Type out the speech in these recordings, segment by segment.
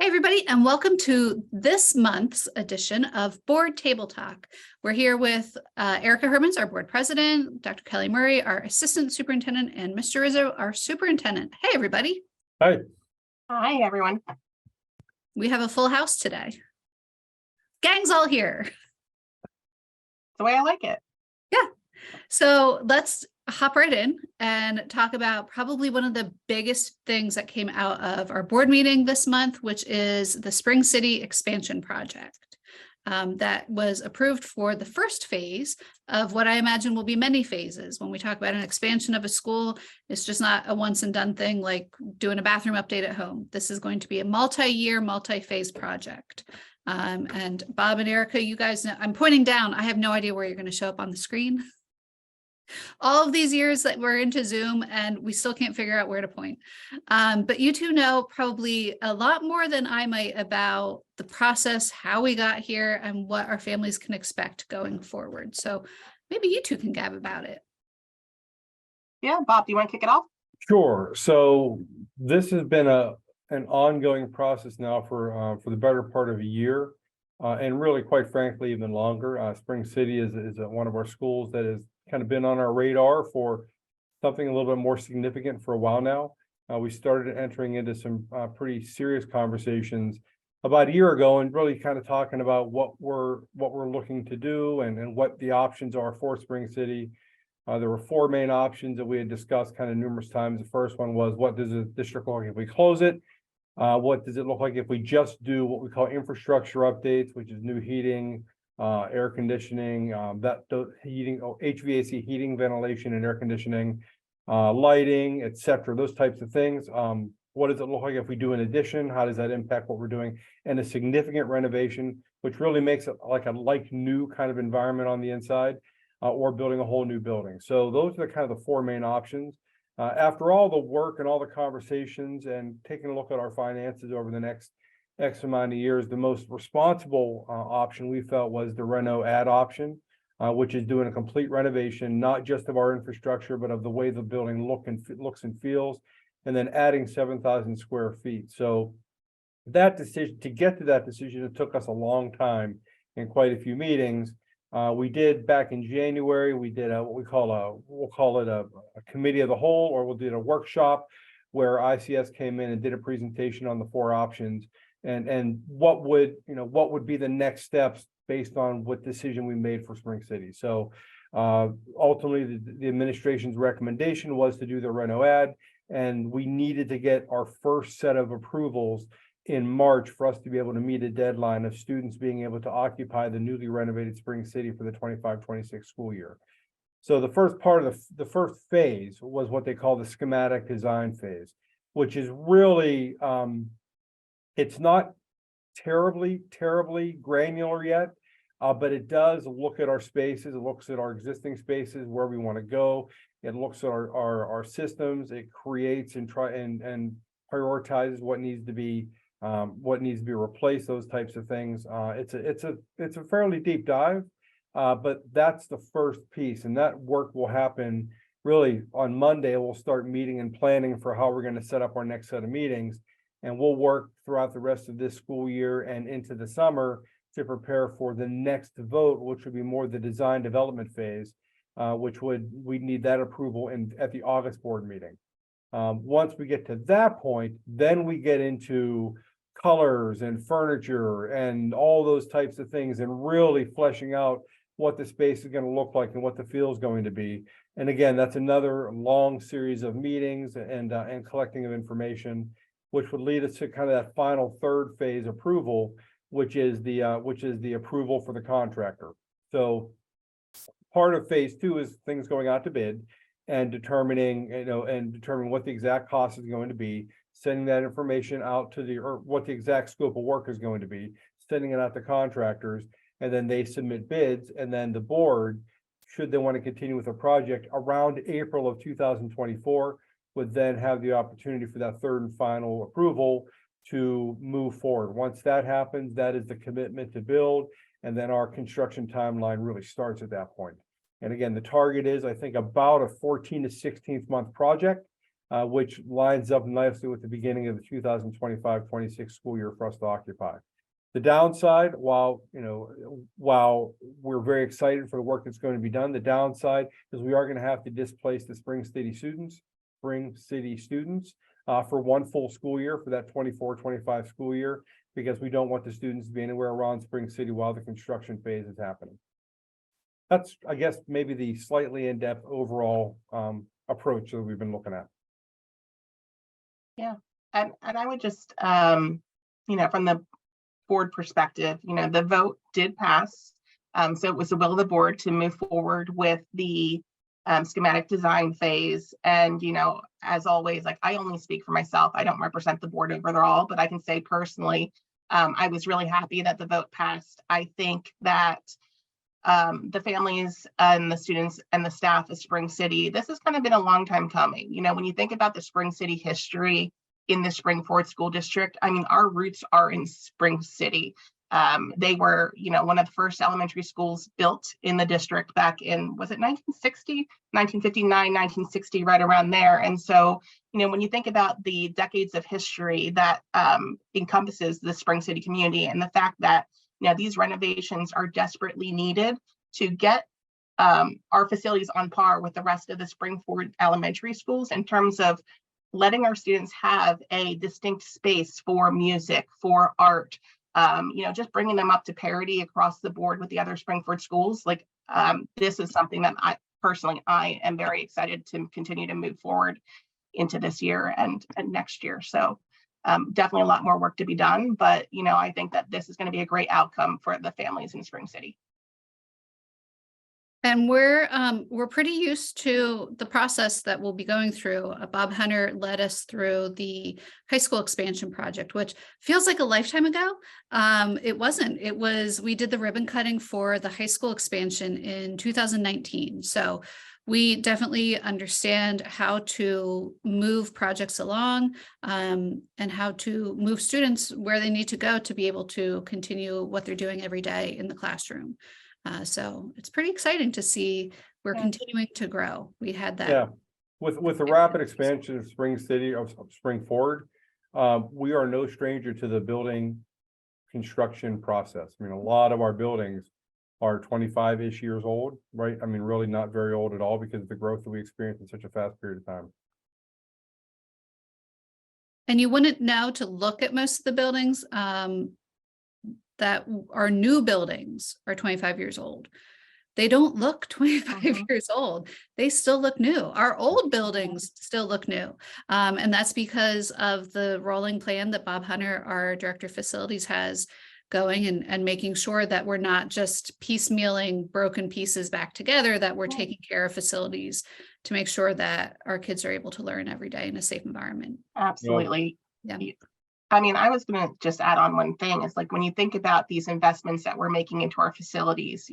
Hey, everybody, and welcome to this month's edition of Board Table Talk. We're here with Erica Hermans, our board president, Dr. Kelly Murray, our assistant superintendent, and Mr. Rizzo, our superintendent. Hey, everybody. Hi. Hi, everyone. We have a full house today. Gang's all here. The way I like it. So let's hop right in and talk about probably one of the biggest things that came out of our board meeting this month, which is the Spring City expansion project that was approved for the first phase of what I imagine will be many phases. When we talk about an expansion of a school, it's just not a once and done thing like doing a bathroom update at home. This is going to be a multi-year, multi-phase project. And Bob and Erica, you guys know, I'm pointing down. I have no idea where you're going to show up on the screen. All of these years that we're into Zoom and we still can't figure out where to point. But you two know probably a lot more than I might about the process, how we got here, and what our families can expect going forward. So maybe you two can gab about it. Yeah, Bob, do you want to kick it off? Sure. So this has been an ongoing process now for the better part of a year, and really, quite frankly, even longer. Spring City is one of our schools that has kind of been on our radar for something a little bit more significant for a while now. We started entering into some pretty serious conversations about a year ago, and really kind of talking about what we're looking to do and what the options are for Spring City. There were four main options that we had discussed kind of numerous times. The first one was, what does the district look like if we close it? What does it look like if we just do what we call infrastructure updates, which is new heating, air conditioning, heating, HVAC, heating, ventilation, and air conditioning, lighting, etc. Those types of things. What does it look like if we do an addition? How does that impact what we're doing? And a significant renovation, which really makes it like a new kind of environment on the inside, or building a whole new building. So those are kind of the four main options. After all the work and all the conversations and taking a look at our finances over the next X amount of years, the most responsible option we felt was the Reno Add option, which is doing a complete renovation, not just of our infrastructure, but of the way the building looks and feels, and then adding 7,000 square feet. So that decision, to get to that decision, it took us a long time and quite a few meetings. We did back in January, we did we'll call it a committee of the whole, or we'll do a workshop where ICS came in and did a presentation on the four options and what would be the next steps based on what decision we made for Spring City. So ultimately the administration's recommendation was to do the Reno Add, and we needed to get our first set of approvals in March for us to be able to meet a deadline of students being able to occupy the newly renovated Spring City for the 25-26 school year. So the first part of the first phase was what they call the schematic design phase, which is really, it's not terribly granular yet, but it does look at our spaces. It looks at our existing spaces, where we want to go. It looks at our systems. It creates and prioritizes what needs to be replaced, those types of things. It's a fairly deep dive, but that's the first piece, and that work will happen really on Monday. We'll start meeting and planning for how we're going to set up our next set of meetings, and we'll work throughout the rest of this school year and into the summer to prepare for the next vote, which would be more the design development phase, which we'd need that approval at the August board meeting. Once we get to that point, then we get into colors and furniture and all those types of things, and really fleshing out what the space is going to look like and what the feel is going to be. And again, that's another long series of meetings and collecting of information, which would lead us to kind of that final third phase approval, which is the approval for the contractor. So part of phase two is things going out to bid and determining what the exact cost is going to be, sending that information out or what the exact scope of work is going to be, sending it out to contractors, and then they submit bids, and then the board, should they want to continue with a project around April of 2024, would then have the opportunity for that third and final approval to move forward. Once that happens, that is the commitment to build, and then our construction timeline really starts at that point. And again, the target is, I think, about a 14 to 16th month project. which lines up nicely with the beginning of the 2025-26 school year for us to occupy. The downside, while we're very excited for the work that's going to be done, the downside is we are going to have to displace the Spring City students for one full school year for that 24-25 school year, because we don't want the students to be anywhere around Spring City while the construction phase is happening. That's, I guess, maybe the slightly in-depth overall approach that we've been looking at. Yeah, and I would just, from the board perspective, the vote did pass. So it was the will of the board to move forward with the schematic design phase. And, as always, like, I only speak for myself. I don't represent the board overall, but I can say personally, I was really happy that the vote passed. I think that the families and the students and the staff of Spring City, this has kind of been a long time coming. When you think about the Spring City history in the Spring-Ford School District, I mean, our roots are in Spring City. They were, one of the first elementary schools built in the district back in, was it 1960, 1959, 1960, right around there. And so, when you think about the decades of history that encompasses the Spring City community, and the fact that these renovations are desperately needed to get our facilities on par with the rest of the Spring-Ford elementary schools in terms of letting our students have a distinct space for music, for art, just bringing them up to parity across the board with the other Spring-Ford schools. Like, this is something that I am very excited to continue to move forward into this year and next year. So definitely a lot more work to be done, but I think that this is going to be a great outcome for the families in Spring City. And we're pretty used to the process that we'll be going through. Bob Hunter led us through the high school expansion project, which feels like a lifetime ago. It wasn't. We did the ribbon cutting for the high school expansion in 2019. So we definitely understand how to move projects along and how to move students where they need to go to be able to continue what they're doing every day in the classroom. So it's pretty exciting to see we're continuing to grow. We had that. Yeah, with the rapid expansion of Spring City, of Spring-Ford, we are no stranger to the building construction process. I mean, a lot of our buildings are 25-ish years old, right? I mean, really not very old at all because of the growth that we experienced in such a fast period of time. And you wouldn't know to look at most of the buildings that are new buildings are 25 years old. They don't look 25 years old. They still look new. Our old buildings still look new. And that's because of the rolling plan that Bob Hunter, our director of facilities, has going and making sure that we're not just piecemealing broken pieces back together, that we're taking care of facilities to make sure that our kids are able to learn every day in a safe environment. Absolutely. Yeah. I mean, I was going to just add on one thing. It's like, when you think about these investments that we're making into our facilities,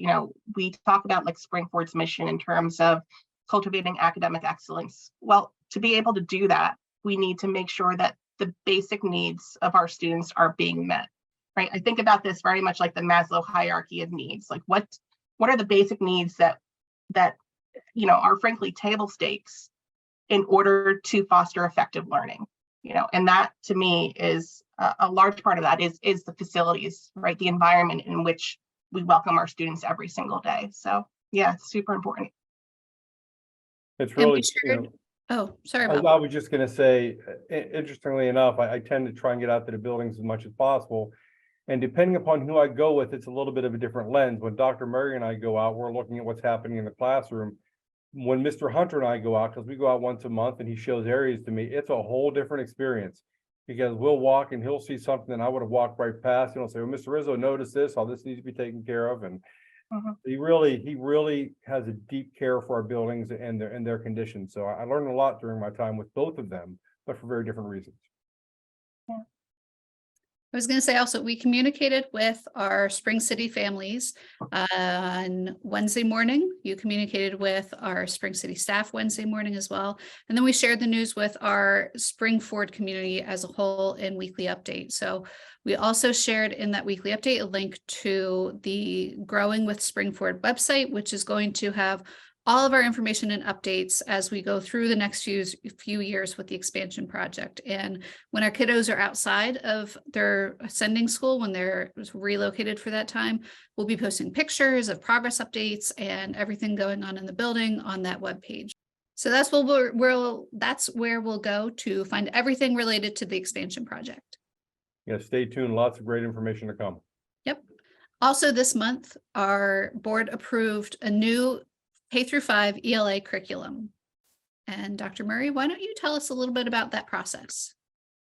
we talk about like Spring-Ford's mission in terms of cultivating academic excellence. Well, to be able to do that, we need to make sure that the basic needs of our students are being met, right? I think about this very much like the Maslow hierarchy of needs. Like, what are the basic needs that are frankly table stakes in order to foster effective learning? And that to me is a large part of that is the facilities, right? The environment in which we welcome our students every single day. So yeah, it's super important. It's really, oh, sorry I about was just going to say, interestingly enough, I tend to try and get out to the buildings as much as possible. And depending upon who I go with, it's a little bit of a different lens. When Dr. Murray and I go out, we're looking at what's happening in the classroom. When Mr. Hunter and I go out, because we go out once a month and he shows areas to me, it's a whole different experience, because we'll walk and he'll see something that I would have walked right past. He'll say, well, Mr. Rizzo, notice this, all this needs to be taken care of. And he really has a deep care for our buildings and their condition. So I learned a lot during my time with both of them, but for very different reasons. Yeah. I was going to say also, we communicated with our Spring City families on Wednesday morning. You communicated with our Spring City staff Wednesday morning as well. And then we shared the news with our Spring-Ford community as a whole in weekly update. So we also shared in that weekly update a link to the Growing with Spring-Ford website, which is going to have all of our information and updates as we go through the next few years with the expansion project. And when our kiddos are outside of their sending school, when they're relocated for that time, we'll be posting pictures of progress updates and everything going on in the building on that webpage. So that's where we'll go to find everything related to the expansion project. Yeah, stay tuned. Lots of great information to come. Yep. Also this month, our board approved a new K-5 ELA curriculum. And Dr. Murray, why don't you tell us a little bit about that process?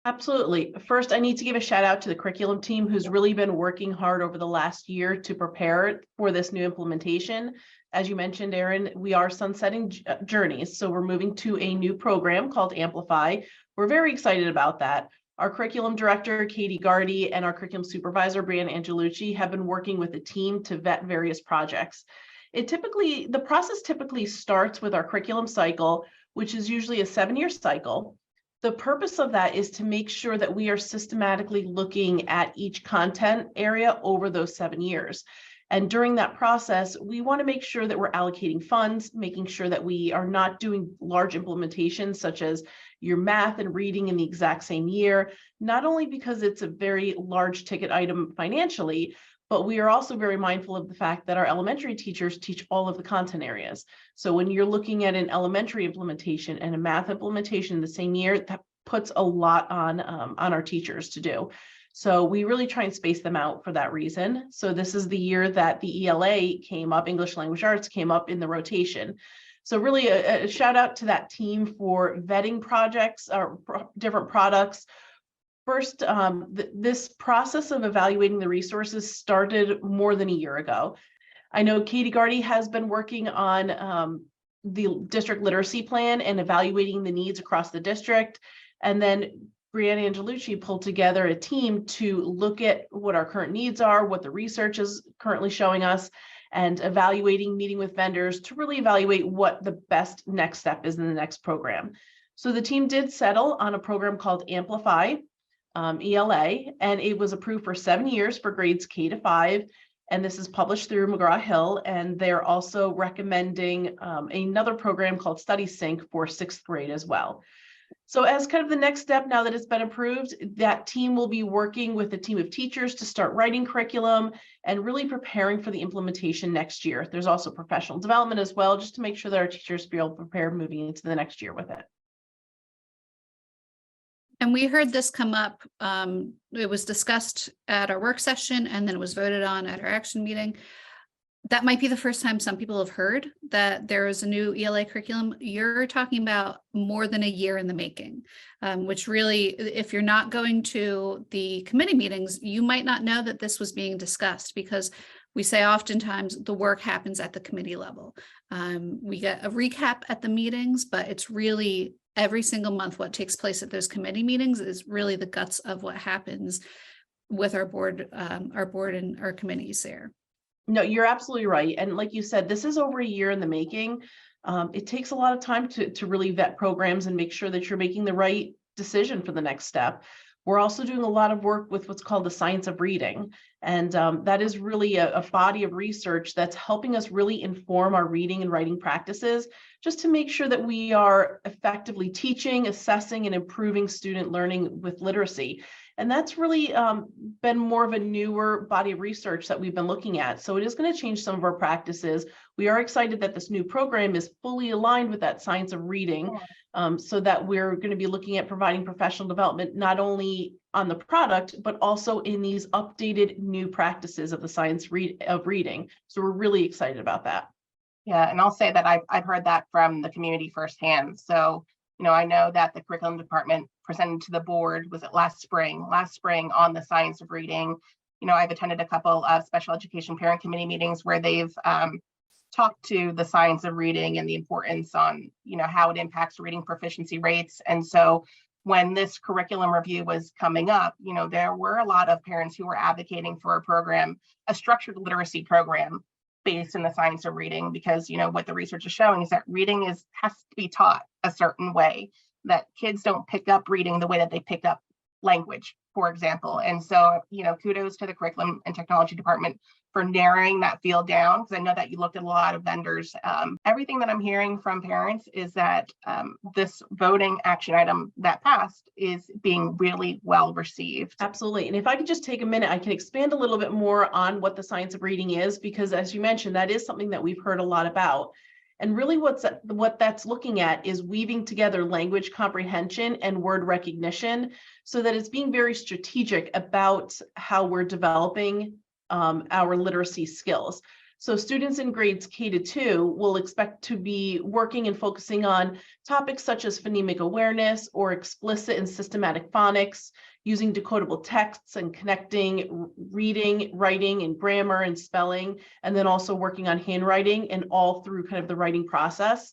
Absolutely. First, I need to give a shout out to the curriculum team who's really been working hard over the last year to prepare for this new implementation. As you mentioned, Erin, we are sunsetting journeys. So we're moving to a new program called Amplify. We're very excited about that. Our curriculum director, Katie Gardy, and our curriculum supervisor, Brianna Angelucci, have been working with the team to vet various projects. The process typically starts with our curriculum cycle, which is usually a 7-year cycle. The purpose of that is to make sure that we are systematically looking at each content area over those 7 years. And during that process, we want to make sure that we're allocating funds, making sure that we are not doing large implementations such as your math and reading in the exact same year, not only because it's a very large ticket item financially, but we are also very mindful of the fact that our elementary teachers teach all of the content areas. So when you're looking at an elementary implementation and a math implementation in the same year, that puts a lot on our teachers to do. So we really try and space them out for that reason. So this is the year that the ELA came up, English Language Arts came up in the rotation. So really a shout out to that team for vetting projects or different products. First, this process of evaluating the resources started more than a year ago. I know Katie Gardy has been working on the district literacy plan and evaluating the needs across the district. And then Brianna Angelucci pulled together a team to look at what our current needs are, what the research is currently showing us, and meeting with vendors to really evaluate what the best next step is in the next program. So the team did settle on a program called Amplify, ELA, and it was approved for 7 years for grades K-5. And this is published through McGraw-Hill. And they're also recommending another program called Study Sync for 6th grade as well. So as kind of the next step, now that it's been approved, that team will be working with a team of teachers to start writing curriculum and really preparing for the implementation next year. There's also professional development as well, just to make sure that our teachers feel prepared moving into the next year with it. And we heard this come up. It was discussed at our work session and then it was voted on at our action meeting. That might be the first time some people have heard that there is a new ELA curriculum. You're talking about more than a year in the making, which really, if you're not going to the committee meetings, you might not know that this was being discussed because we say oftentimes the work happens at the committee level. We get a recap at the meetings, but it's really every single month what takes place at those committee meetings is really the guts of what happens with our board and our committees there. No, you're absolutely right. And like you said, this is over a year in the making. It takes a lot of time to really vet programs and make sure that you're making the right decision for the next step. We're also doing a lot of work with what's called the science of reading. And that is really a body of research that's helping us really inform our reading and writing practices, just to make sure that we are effectively teaching, assessing, and improving student learning with literacy. And that's really been more of a newer body of research that we've been looking at. So it is going to change some of our practices. We are excited that this new program is fully aligned with that science of reading, so that we're going to be looking at providing professional development, not only on the product, but also in these updated new practices of the science of reading. So we're really excited about that. Yeah, and I'll say that I've heard that from the community firsthand. So, I know that the curriculum department presented to the board, was it last spring on the science of reading. I've attended a couple of special education parent committee meetings where they've talked to the science of reading and the importance on, how it impacts reading proficiency rates. And so when this curriculum review was coming up, there were a lot of parents who were advocating for a program, a structured literacy program based in the science of reading, because what the research is showing is that reading has to be taught a certain way, that kids don't pick up reading the way that they pick up language, for example. And so, kudos to the curriculum and technology department for narrowing that field down, because I know that you looked at a lot of vendors. Everything that I'm hearing from parents is that this voting action item that passed is being really well received. Absolutely. And if I could just take a minute, I can expand a little bit more on what the science of reading is, because as you mentioned, that is something that we've heard a lot about. And really what that's looking at is weaving together language comprehension and word recognition so that it's being very strategic about how we're developing our literacy skills. So students in grades K-2 will expect to be working and focusing on topics such as phonemic awareness or explicit and systematic phonics, using decodable texts and connecting reading, writing, and grammar and spelling, and then also working on handwriting and all through kind of the writing process.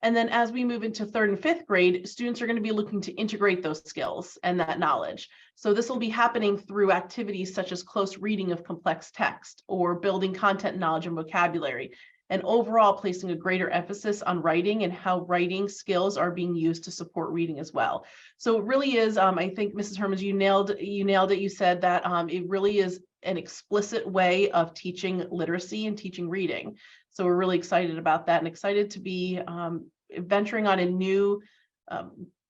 And then as we move into 3rd and 5th grade, students are going to be looking to integrate those skills and that knowledge. So this will be happening through activities such as close reading of complex text or building content knowledge and vocabulary, and overall placing a greater emphasis on writing and how writing skills are being used to support reading as well. So it really is, I think, Mrs. Hermans, you nailed it. You said that it really is an explicit way of teaching literacy and teaching reading. So we're really excited about that and excited to be venturing on a new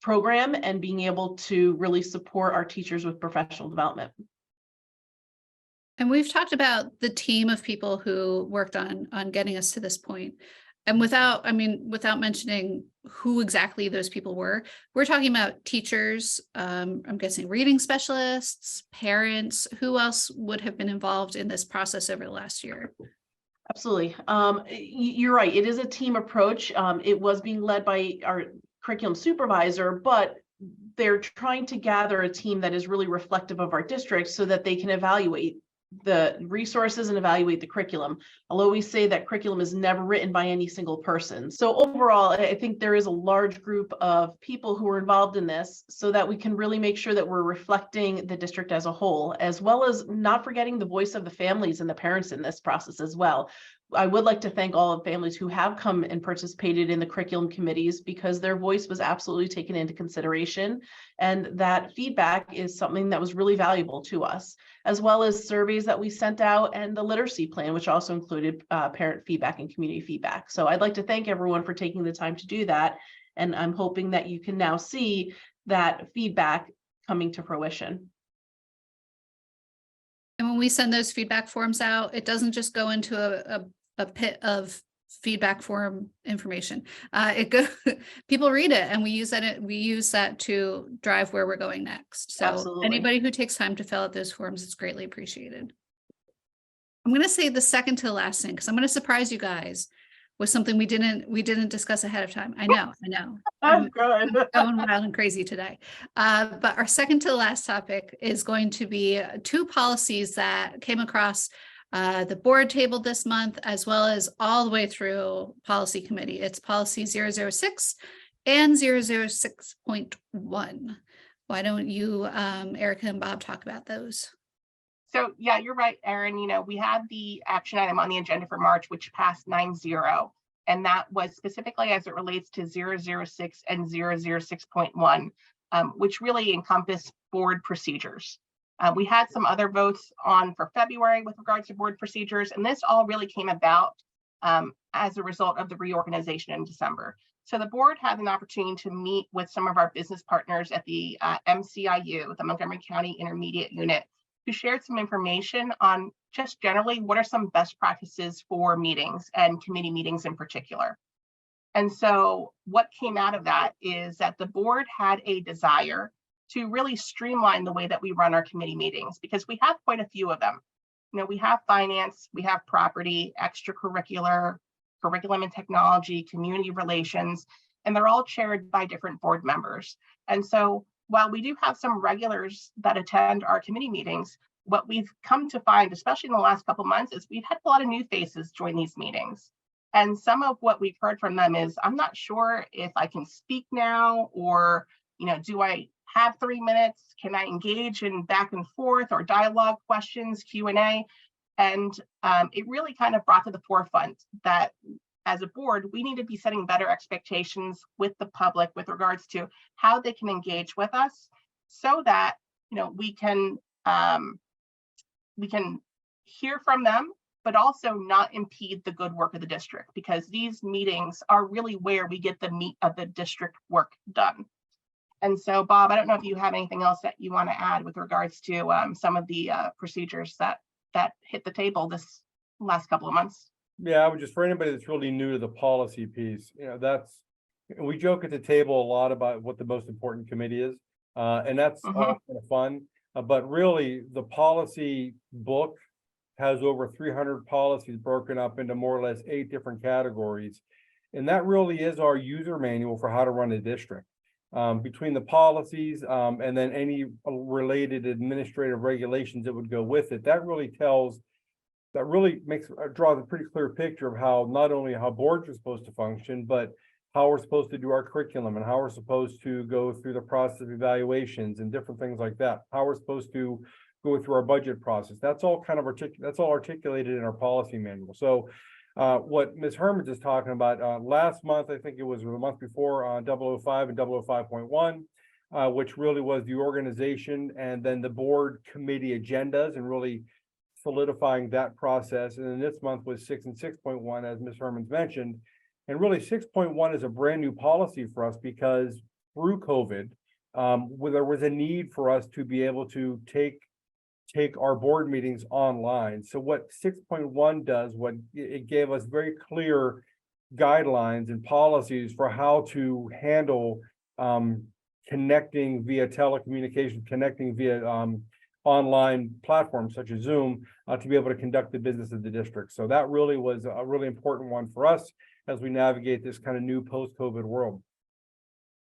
program and being able to really support our teachers with professional development. And we've talked about the team of people who worked on getting us to this point. And without mentioning who exactly those people were, we're talking about teachers, I'm guessing reading specialists, parents. Who else would have been involved in this process over the last year? Absolutely. You're right. It is a team approach. It was being led by our curriculum supervisor, but they're trying to gather a team that is really reflective of our district so that they can evaluate the resources and evaluate the curriculum. I'll always say that curriculum is never written by any single person. So overall, I think there is a large group of people who are involved in this so that we can really make sure that we're reflecting the district as a whole, as well as not forgetting the voice of the families and the parents in this process as well. I would like to thank all of families who have come and participated in the curriculum committees, because their voice was absolutely taken into consideration. And that feedback is something that was really valuable to us, as well as surveys that we sent out and the literacy plan, which also included parent feedback and community feedback. So I'd like to thank everyone for taking the time to do that. And I'm hoping that you can now see that feedback coming to fruition. And when we send those feedback forms out, it doesn't just go into a pit of feedback form information. People read it, and we use that to drive where we're going next. So Absolutely. Anybody who takes time to fill out those forms, it's greatly appreciated. I'm going to say the second to the last thing, because I'm going to surprise you guys with something we didn't discuss ahead of time. I know. I'm good. Going wild and crazy today. But our second to the last topic is going to be 2 policies that came across the board table this month, as well as all the way through policy committee. It's policy 006 and 006.1. Why don't you, Erica and Bob, talk about those? So yeah, you're right, Erin. We had the action item on the agenda for March, which passed 9-0. And that was specifically as it relates to 006 and 006.1, which really encompass board procedures. We had some other votes on for February with regards to board procedures, and this all really came about as a result of the reorganization in December. So the board had an opportunity to meet with some of our business partners at the MCIU, the Montgomery County Intermediate Unit, who shared some information on just generally what are some best practices for meetings and committee meetings in particular. And so what came out of that is that the board had a desire to really streamline the way that we run our committee meetings, because we have quite a few of them. We have finance, we have property, extracurricular, curriculum and technology, community relations, and they're all chaired by different board members. And so while we do have some regulars that attend our committee meetings, what we've come to find, especially in the last couple of months, is we've had a lot of new faces join these meetings. And some of what we've heard from them is, I'm not sure if I can speak now, or, do I have 3 minutes? Can I engage in back and forth or dialogue questions, Q&A? And it really kind of brought to the forefront that as a board, we need to be setting better expectations with the public with regards to how they can engage with us, so that we can hear from them, but also not impede the good work of the district, because these meetings are really where we get the meat of the district work done. And so, Bob, I don't know if you have anything else that you want to add with regards to some of the procedures that hit the table this last couple of months. Yeah, I would just, for anybody that's really new to the policy piece, we joke at the table a lot about what the most important committee is. And that's all kind of fun. But really, the policy book has over 300 policies broken up into more or less 8 different categories. And that really is our user manual for how to run a district. Between the policies and then any related administrative regulations that would go with it, that really draws a pretty clear picture of how not only how boards are supposed to function, but how we're supposed to do our curriculum and how we're supposed to go through the process of evaluations and different things like that, how we're supposed to go through our budget process. That's all kind of articulated in our policy manual. So what Ms. Hermans is talking about last month, I think it was the month before, on 005 and 005.1, which really was the organization and then the board committee agendas and really solidifying that process. And then this month was 6 and 6.1, as Ms. Hermans mentioned. And really 6.1 is a brand new policy for us because through COVID, there was a need for us to be able to take our board meetings online. So what 6.1 does, it gave us very clear guidelines and policies for how to handle connecting via telecommunications, connecting via online platforms such as Zoom to be able to conduct the business of the district. So that really was a really important one for us as we navigate this kind of new post-COVID world.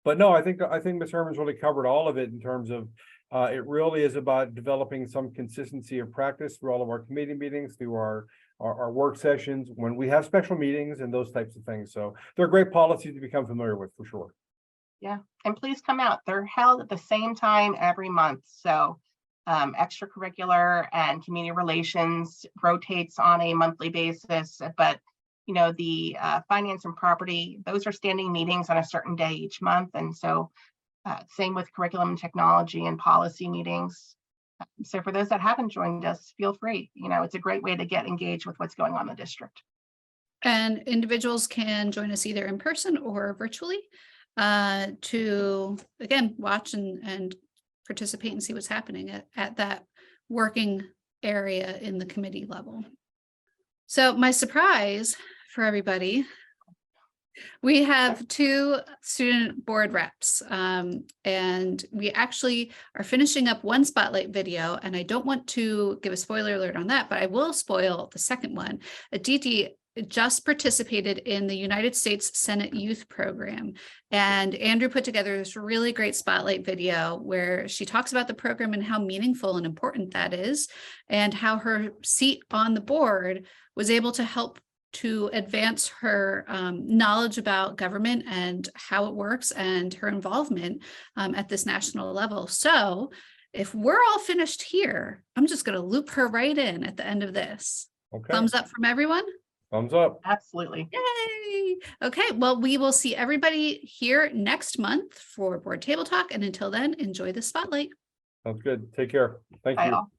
But no, I think Ms. Hermans really covered all of it in terms of it really is about developing some consistency of practice through all of our committee meetings, through our work sessions, when we have special meetings and those types of things. So they're great policies to become familiar with for sure. Yeah, and please come out. They're held at the same time every month. So extracurricular and community relations rotates on a monthly basis, but the finance and property, those are standing meetings on a certain day each month. And so same with curriculum and technology and policy meetings. So for those that haven't joined us, feel free. It's a great way to get engaged with what's going on in the district. And individuals can join us either in person or virtually to, again, watch and participate and see what's happening at that working area in the committee level. So my surprise for everybody, we have 2 student board reps, and we actually are finishing up one spotlight video, and I don't want to give a spoiler alert on that, but I will spoil the second one. Aditi just participated in the United States Senate Youth Program, and Andrew put together this really great spotlight video where she talks about the program and how meaningful and important that is, and how her seat on the board was able to help to advance her knowledge about government and how it works and her involvement at this national level. So if we're all finished here, I'm just going to loop her right in at the end of this. Okay. Thumbs up from everyone. Thumbs up. Absolutely. Yay. Okay, well, we will see everybody here next month for Board Table Talk. And until then, enjoy the spotlight. Sounds good. Take care. Thank Bye you. all.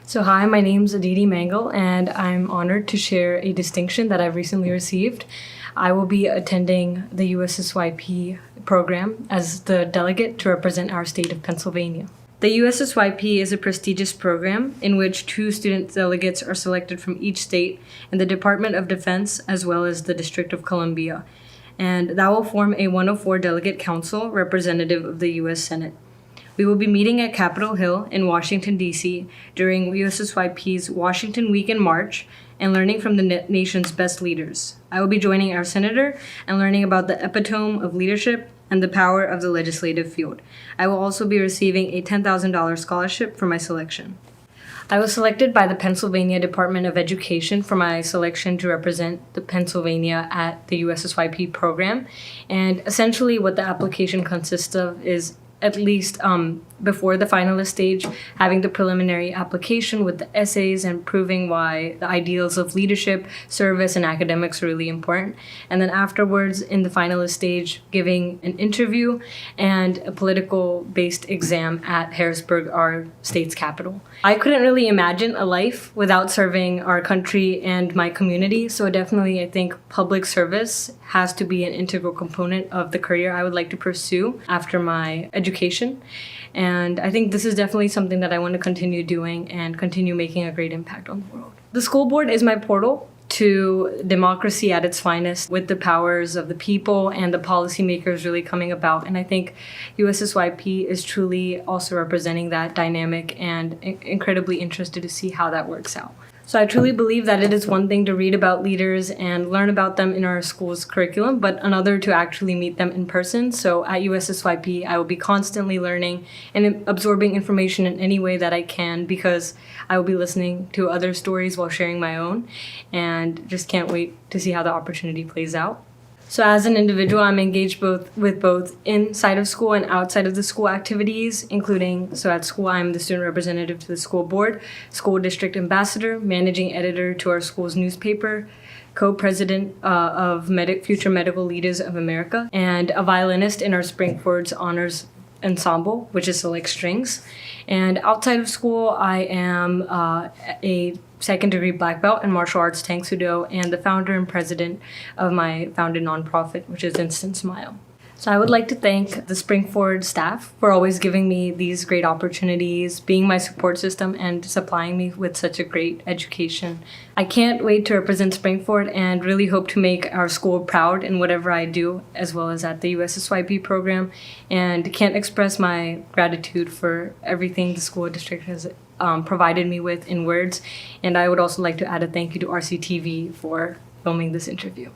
So hi, my name's Aditi Mangal, and I'm honored to share a distinction that I've recently received. I will be attending the USSYP program as the delegate to represent our state of Pennsylvania. The USSYP is a prestigious program in which 2 student delegates are selected from each state and the Department of Defense as well as the District of Columbia. And that will form a 104 delegate council representative of the U.S. Senate. We will be meeting at Capitol Hill in Washington, D.C. during USSYP's Washington Week in March and learning from the nation's best leaders. I will be joining our senator and learning about the epitome of leadership and the power of the legislative field. I will also be receiving a $10,000 scholarship for my selection. I was selected by the Pennsylvania Department of Education for my selection to represent the Pennsylvania at the USSYP program. And essentially what the application consists of is at least before the finalist stage, having the preliminary application with the essays and proving why the ideals of leadership, service, and academics are really important. And then afterwards, in the finalist stage, giving an interview and a political-based exam at Harrisburg, our state's capital. I couldn't really imagine a life without serving our country and my community, so definitely I think public service has to be an integral component of the career I would like to pursue after my education. And I think this is definitely something that I want to continue doing and continue making a great impact on the world. The school board is my portal to democracy at its finest, with the powers of the people and the policymakers really coming about. And I think USSYP is truly also representing that dynamic, and incredibly interested to see how that works out. So I truly believe that it is one thing to read about leaders and learn about them in our school's curriculum, but another to actually meet them in person. So at USSYP, I will be constantly learning and absorbing information in any way that I can, because I will be listening to other stories while sharing my own, and just can't wait to see how the opportunity plays out. So as an individual, I'm engaged with both inside of school and outside of the school activities, including, so at school, I'm the student representative to the school board, school district ambassador, managing editor to our school's newspaper, co-president of Future Medical Leaders of America, and a violinist in our Spring-Ford's Honors Ensemble, which is Select Strings. And outside of school, I am a second-degree black belt in martial arts Tang Soo Do, and the founder and president of my founded nonprofit, which is Instant Smile. So I would like to thank the Spring-Ford staff for always giving me these great opportunities, being my support system, and supplying me with such a great education. I can't wait to represent Spring-Ford and really hope to make our school proud in whatever I do, as well as at the USSYP program, and can't express my gratitude for everything the school district has provided me with in words. And I would also like to add a thank you to RCTV for filming this interview.